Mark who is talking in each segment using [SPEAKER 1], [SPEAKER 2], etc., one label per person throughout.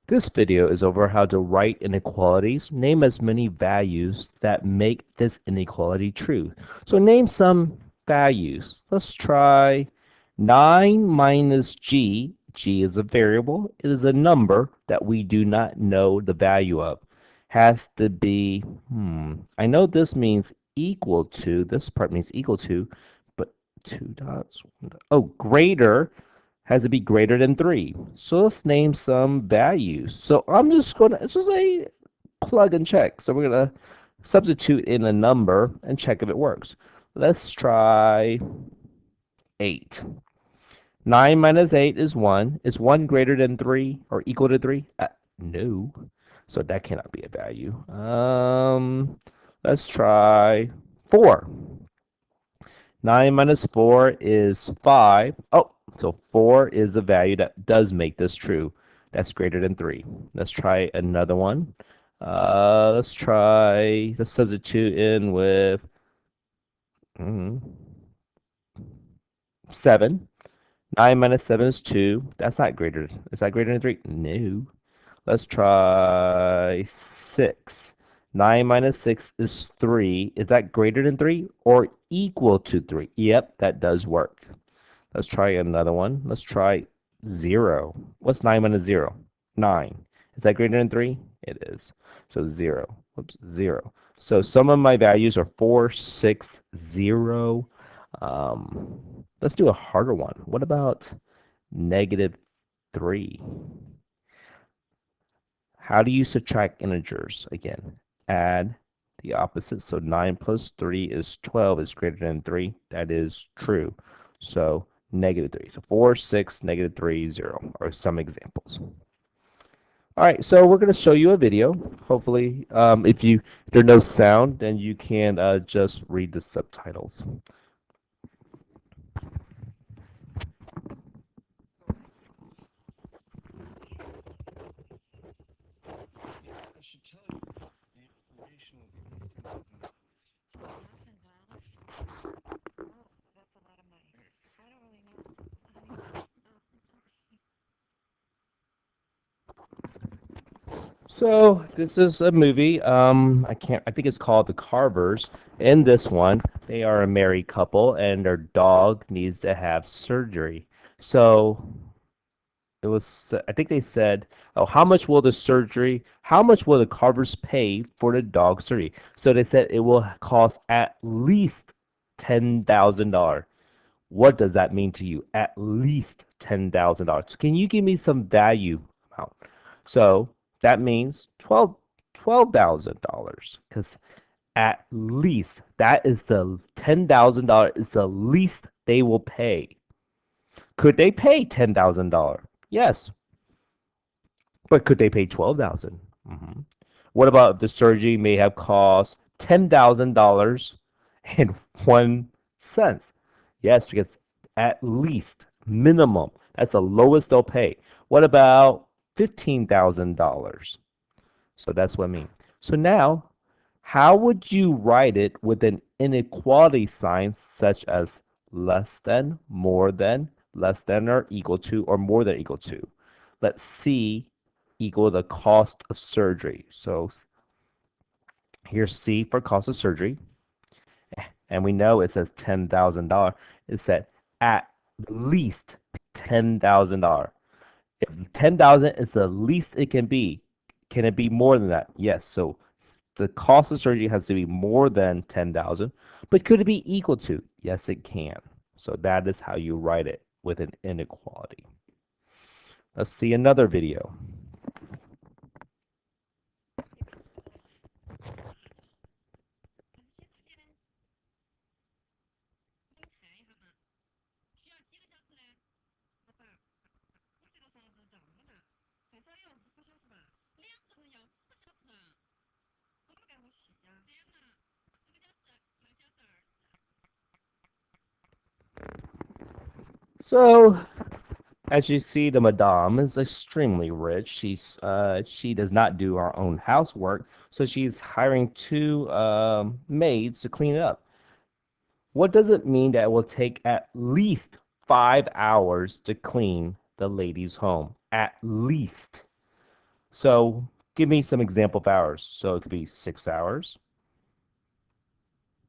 [SPEAKER 1] This video is over how to write inequalities. Name as many values that make this inequality true. So name some values. Let's try 9 minus g. G is a variable. It is a number that we do not know the value of. Has to be, I know this means equal to, this part means equal to, but two dots, oh, greater has to be greater than 3. So let's name some values. So I'm just going to, it's just a plug and check. So we're going to substitute in a number and check if it works. Let's try 8. 9 minus 8 is 1. Is 1 greater than 3 or equal to 3? No. So that cannot be a value. Let's try 4. 9 minus 4 is 5. Oh, so 4 is a value that does make this true. That's greater than 3. Let's try another one. Let's substitute in with 7. 9 minus 7 is 2. That's not greater. Is that greater than 3? No. Let's try 6. 9 minus 6 is 3. Is that greater than 3 or equal to 3? Yep, that does work. Let's try another one. Let's try 0. What's 9 minus 0? 9. Is that greater than 3? It is. So 0. Whoops, 0. So some of my values are 4, 6, 0. Let's do a harder one. What about negative 3? How do you subtract integers? Again, add the opposite. So 9 plus 3 is 12 is greater than 3. That is true. So negative 3. So 4, 6, negative 3, 0 are some examples. All right, so we're going to show you a video. Hopefully, if there's no sound, then you can just read the subtitles. So this is a movie. I think it's called The Carvers. In this one, they are a married couple, and their dog needs to have surgery. So it was, I think they said, oh, how much will the Carvers pay for the dog surgery? So they said it will cost at least $10,000. What does that mean to you? At least $10,000. Can you give me some value amount? So that means $12,000 because at least that is the $10,000 is the least they will pay. Could they pay $10,000? Yes, but could they pay 12,000? Mm-hmm. What about if the surgery may have cost $10,000 and 1 cent? Yes, because at least minimum. That's the lowest they'll pay. What about $15,000? So that's what I mean. So now, how would you write it with an inequality sign such as less than, more than, less than or equal to, or more than equal to? Let's C equal the cost of surgery. So here's C for cost of surgery. And we know it says $10,000. It said at least $10,000. If 10,000 is the least it can it be more than that? Yes. So the cost of surgery has to be more than 10,000, but could it be equal to? Yes, it can. So that is how you write it with an inequality. Let's see another video. So as you see, the madame is extremely rich. She does not do her own housework, so she's hiring 2 maids to clean it up. What does it mean that it will take at least 5 hours to clean the lady's home? At least. So give me some example of hours. So it could be 6 hours,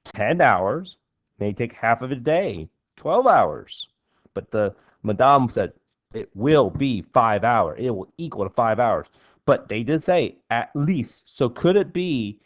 [SPEAKER 1] 10 hours, may take half of a day, 12 hours. But the madame said it will be 5 hours. It will equal to 5 hours. But they did say at least. So could it be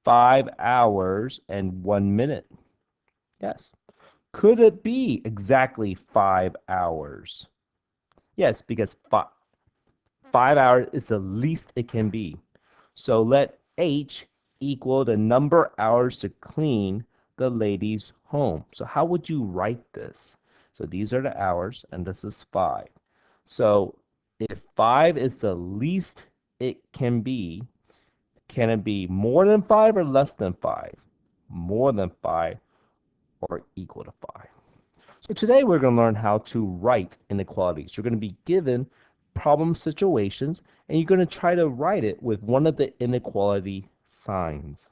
[SPEAKER 1] 5 hours and 1 minute? Yes. Could it be exactly 5 hours? Yes, because 5 hours is the least it can be. So let H equal the number of hours to clean the lady's home. So how would you write this? So these are the hours, and this is 5. So if 5 is the least it can it be more than 5 or less than 5? More than 5 or equal to 5? So today we're going to learn how to write inequalities. You're going to be given problem situations, and you're going to try to write it with one of the inequality signs.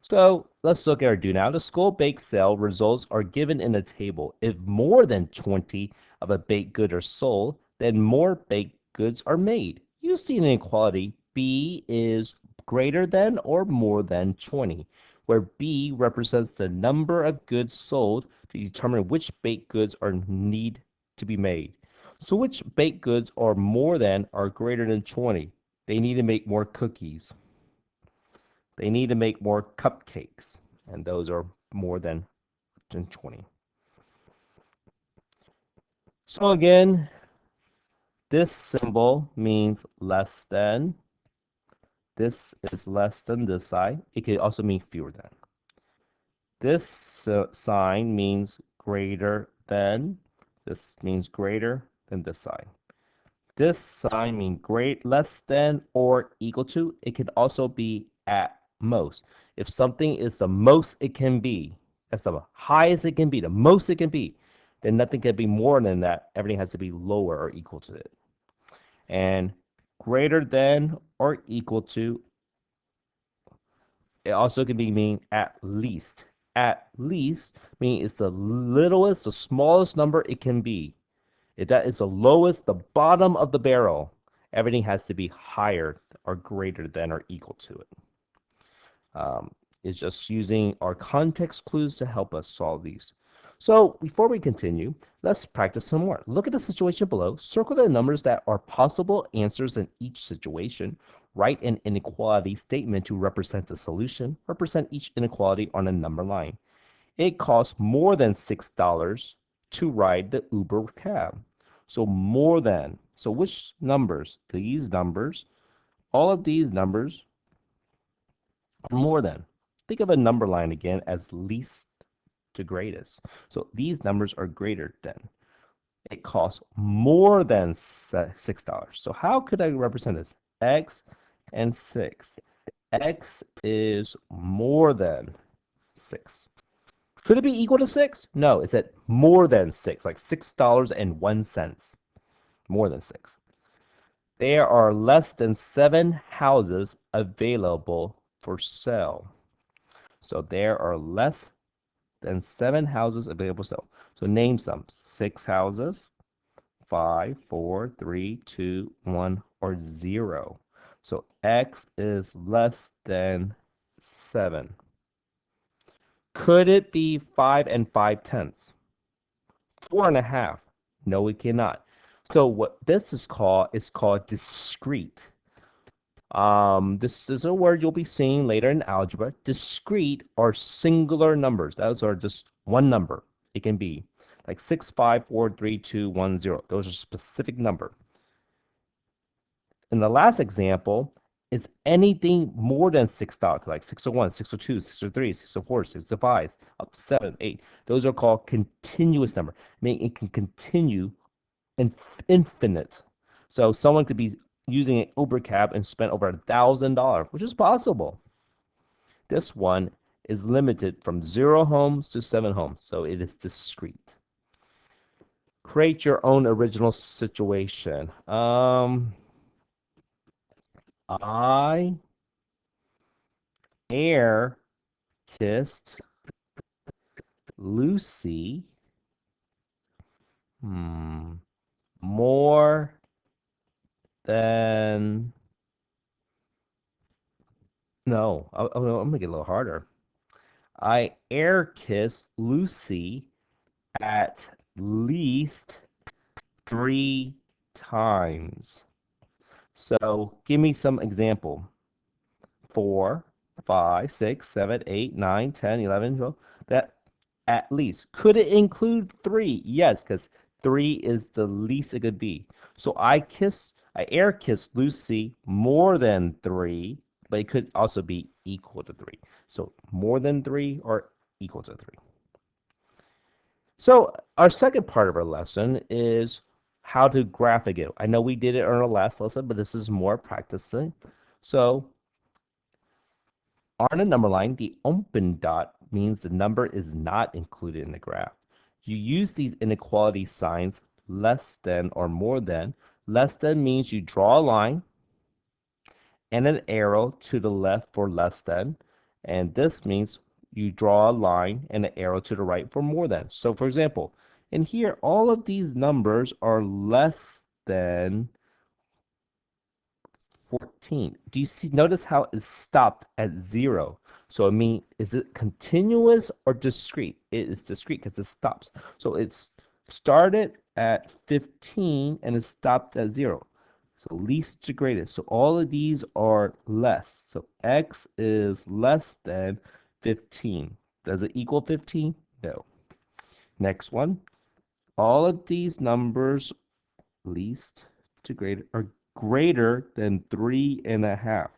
[SPEAKER 1] So let's look at our do now. The school bake sale results are given in a table. If more than 20 of a baked good are sold, then more baked goods are made. Use the inequality B is greater than or more than 20, where B represents the number of goods sold to determine which baked goods are need to be made. So which baked goods are more than or greater than 20? They need to make more cookies. They need to make more cupcakes, and those are more than 20. So again, this symbol means less than. This is less than this side. It could also mean fewer than. This sign means greater than. This means greater than this side. This sign means less than or equal to. It can also be at most. If something is the most it can be, that's the highest it can be, the most it can be, then nothing can be more than that. Everything has to be lower or equal to it. And greater than or equal to, it also can be mean at least. At least means it's the littlest, the smallest number it can be. If that is the lowest, the bottom of the barrel, everything has to be higher or greater than or equal to it. It's just using our context clues to help us solve these. So before we continue, let's practice some more. Look at the situation below. Circle the numbers that are possible answers in each situation. Write an inequality statement to represent the solution. Represent each inequality on a number line. It costs more than $6 to ride the Uber cab. So more than. So which numbers? These numbers. All of these numbers are more than. Think of a number line again as least to greatest. So these numbers are greater than. It costs more than $6. So how could I represent this? X and 6. X is more than 6. Could it be equal to 6? No, it's at more than 6, like $6.01. More than 6. There are less than 7 houses available for sale. So there are less than 7 houses available for sale. So name some. 6 houses, 5, 4, 3, 2, 1, or 0. So X is less than 7. Could it be 5 and 5/10? 4.5. No, it cannot. So what this is called discrete. This is a word you'll be seeing later in algebra. Discrete are singular numbers. Those are just one number. It can be like 6, 5, 4, 3, 2, 1, 0. Those are specific number. In the last example, it's anything more than $6, like 601, 602, 603, 604, 605, up to 7, 8. Those are called continuous number, meaning it can continue infinite. So someone could be using an Uber cab and spend over $1,000, which is possible. This one is limited from 0 homes to 7 homes, so it is discrete. Create your own original situation. I air kissed Lucy more oh no, I'm gonna make it a little harder. I air kiss Lucy at least 3 times. So give me some example. 4, 5, 6, 7, 8, 9, 10, 11, 12. That at least. Could it include 3? Yes, because 3 is the least it could be. So I air kiss Lucy more than 3, but it could also be equal to 3. So more than 3 or equal to 3. So our second part of our lesson is how to graph again. I know we did it on our last lesson, but this is more practicing. So on a number line, the open dot means the number is not included in the graph. You use these inequality signs, less than or more than. Less than means you draw a line and an arrow to the left for less than. And this means you draw a line and an arrow to the right for more than. So for example, in here, all of these numbers are less than 14. Do you see, notice how it stopped at 0? So I mean, is it continuous or discrete? It is discrete because it stops. So it's started at 15 and it stopped at 0. So least to greatest. So all of these are less. So x is less than 15. Does it equal 15? No. Next one. All of these numbers, least to greater, are greater than 3.5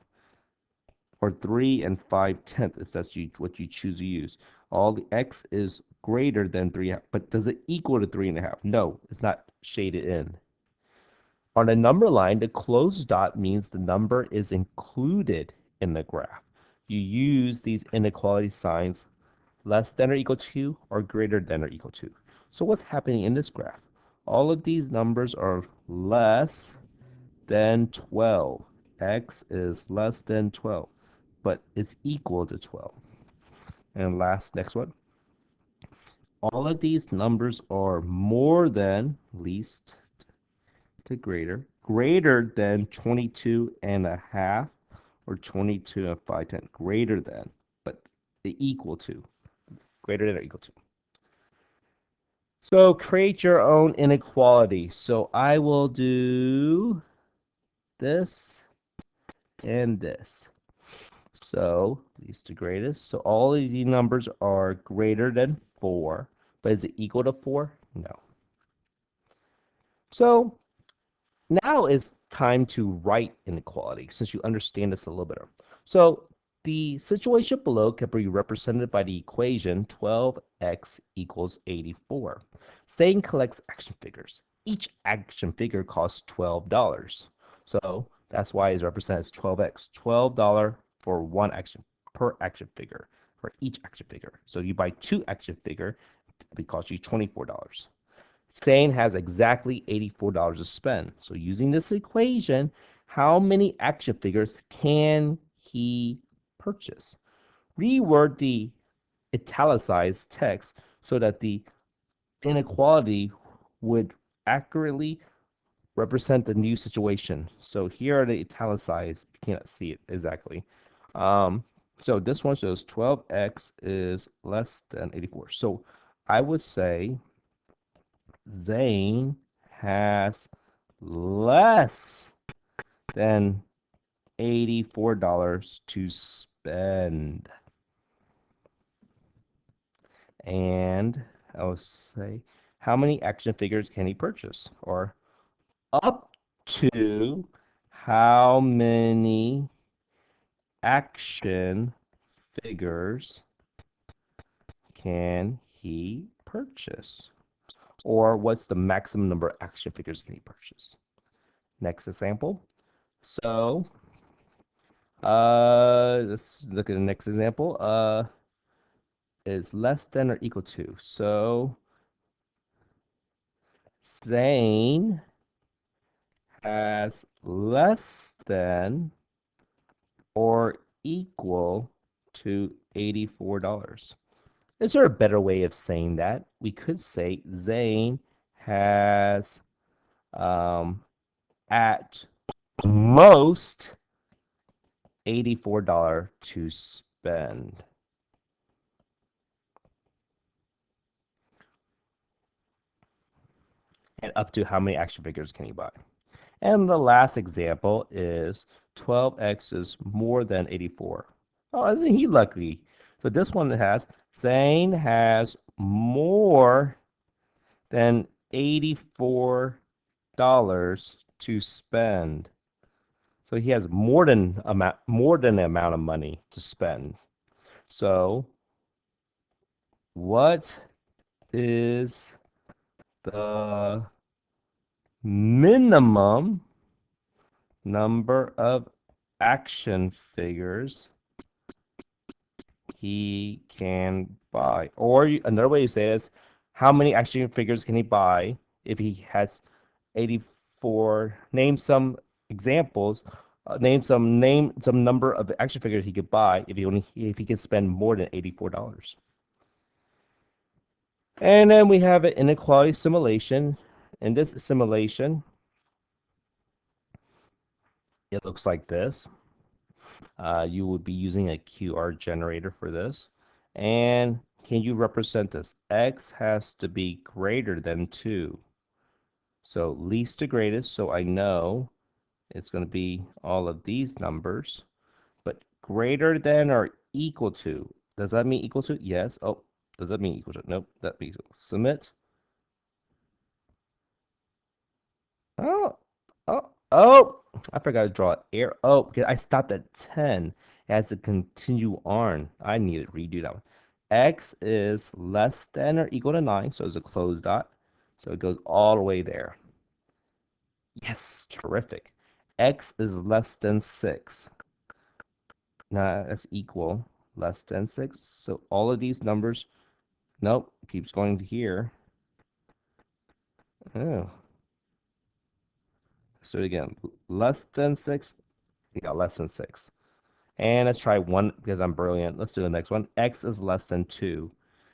[SPEAKER 1] or 3 5/10 if that's what you choose to use. All the x is greater than 3.5, but does it equal to 3.5? No, it's not shaded in. On a number line, the closed dot means the number is included in the graph. You use these inequality signs, less than or equal to or greater than or equal to. So what's happening in this graph? All of these numbers are less than 12. X is less than 12, but it's equal to 12. And next one. All of these numbers are more than, least to greater than 22.5 or 22 5/10, greater than, but equal to, greater than or equal to. So create your own inequality. So I will do this and this. So least to greatest. So all of the numbers are greater than 4, but is it equal to 4? No. So now is time to write inequality since you understand this a little better. So the situation below can be represented by the equation 12x equals 84. Saying collects action figures. Each action figure costs $12. So that's why it's represented as 12x. $12 for one action per action figure for each action figure. So you buy 2 action figure, it costs you $24. Zane has exactly $84 to spend. So using this equation, how many action figures can he purchase? Reword the italicized text so that the inequality would accurately represent the new situation. So here are the italicized. You cannot see it exactly. So this one shows 12x is less than 84. So I would say Zane has less than $84 to spend. And I'll say, how many action figures can he purchase? Or up to how many action figures can he purchase? Or what's the maximum number of action figures can he purchase? Next example. So, let's look at the next example. Is less than or equal to. So, Zane has less than or equal to $84. Is there a better way of saying that? We could say Zane has at most $84 to spend. And up to how many action figures can he buy? And the last example is 12x is more than 84. Oh, isn't he lucky? So this one has Zane has more than $84 to spend. So he has more than the amount of money to spend. So what is the minimum number of action figures he can buy? Or another way to say it is, how many action figures can he buy if he has 84? Name some examples. Name some number of action figures he could buy if he could spend more than $84. And then we have an inequality simulation. In this simulation, it looks like this. You would be using a QR generator for this. And can you represent this? X has to be greater than 2. So least to greatest, so I know it's going to be all of these numbers. But greater than or equal to. Does that mean equal to? Yes. Oh, does that mean equal to? Nope. That means submit. Oh, oh, I forgot to draw air. Oh, because I stopped at 10. It has to continue on. I need to redo that one. X is less than or equal to 9, so it's a closed dot. So it goes all the way there. Yes, terrific. X is less than 6. Now that's equal. Less than 6. So all of these numbers, nope, keeps going to here. Oh, let's do it again. Less than 6. Yeah, less than 6. And let's try 1 because I'm brilliant. Let's do the next one. X is less than 2.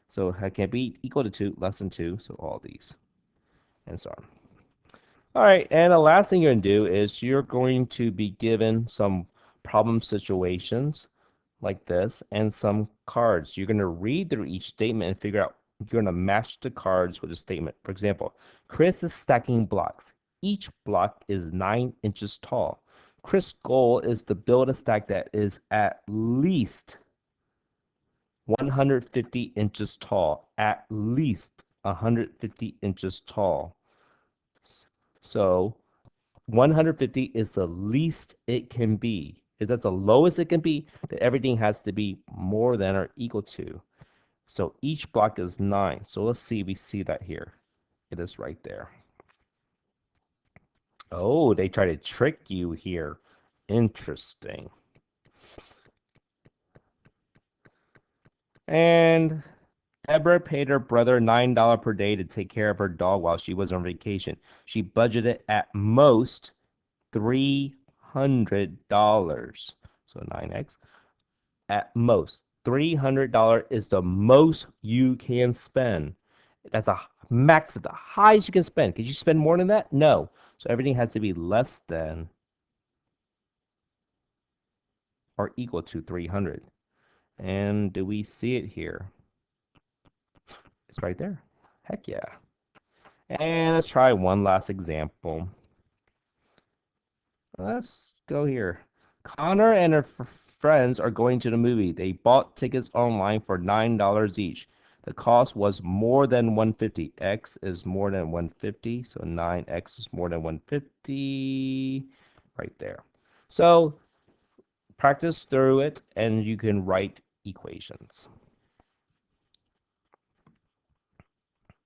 [SPEAKER 1] So it can be equal to 2, less than 2. So all these and so on. All right. And the last thing you're going to do is you're going to be given some problem situations like this and some cards. You're going to read through each statement and figure out, you're going to match the cards with the statement. For example, Chris is stacking blocks. Each block is 9 inches tall. Chris' goal is to build a stack that is at least 150 inches tall. At least 150 inches tall. So 150 is the least it can be. If that's the lowest it can be, then everything has to be more than or equal to. So each block is 9. So let's see if we see that here. It is right there. Oh, they try to trick you here. Interesting. And Deborah paid her brother $9 per day to take care of her dog while she was on vacation. She budgeted at most $300. So 9x. At most. $300 is the most you can spend. That's a max of the highest you can spend. Could you spend more than that? No. So everything has to be less than or equal to 300. And do we see it here? It's right there. Heck yeah. And let's try one last example. Let's go here. Connor and her friends are going to the movie. They bought tickets online for $9 each. The cost was more than 150. X is more than 150, so 9x is more than 150 right there. So practice through it and you can write equations.